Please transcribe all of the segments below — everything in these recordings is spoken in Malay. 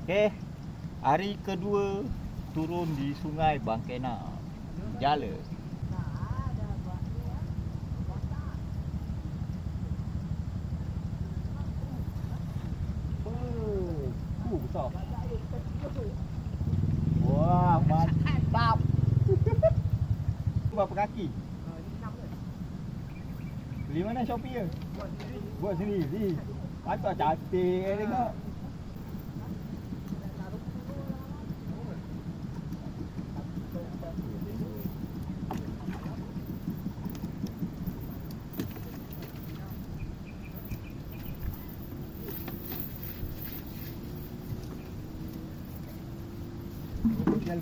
Okey. Hari kedua turun di Sungai Bangkena. Jala. Besar. Wah, mantap. Berapa kaki? Beli mana Shopee ke? Buat sendiri. Patut cantik tengok.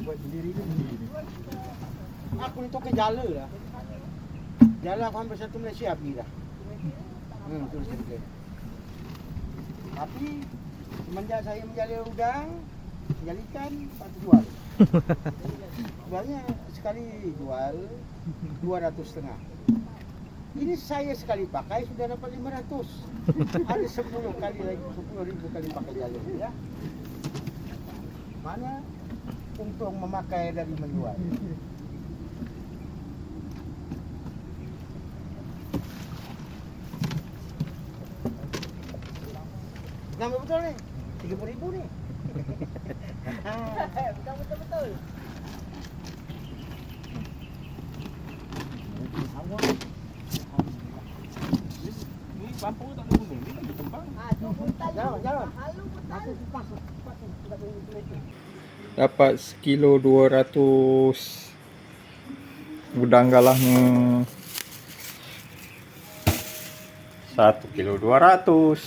Buat sendiri tu sendiri. Aku ni token jala lah. Jala aku hampir satu Malaysia pergi dah. Tu cerita. Tapi semenjak saya menjala udang, menjala ikan, patut jual. Sebenarnya sekali jual 200.5. Ini saya sekali pakai sudah dapat 500. Ada 10 kali lagi, 10,000 kali pakai jala ya. Mana untung memakai dari menjual. Nama betul ni? 30,000 ni. Bukan betul-betul. Ni pampung tak ada guna. Ni kan berkembang. Jalan. Dapat sekilo 200 udang galahnya 1 kilo 200.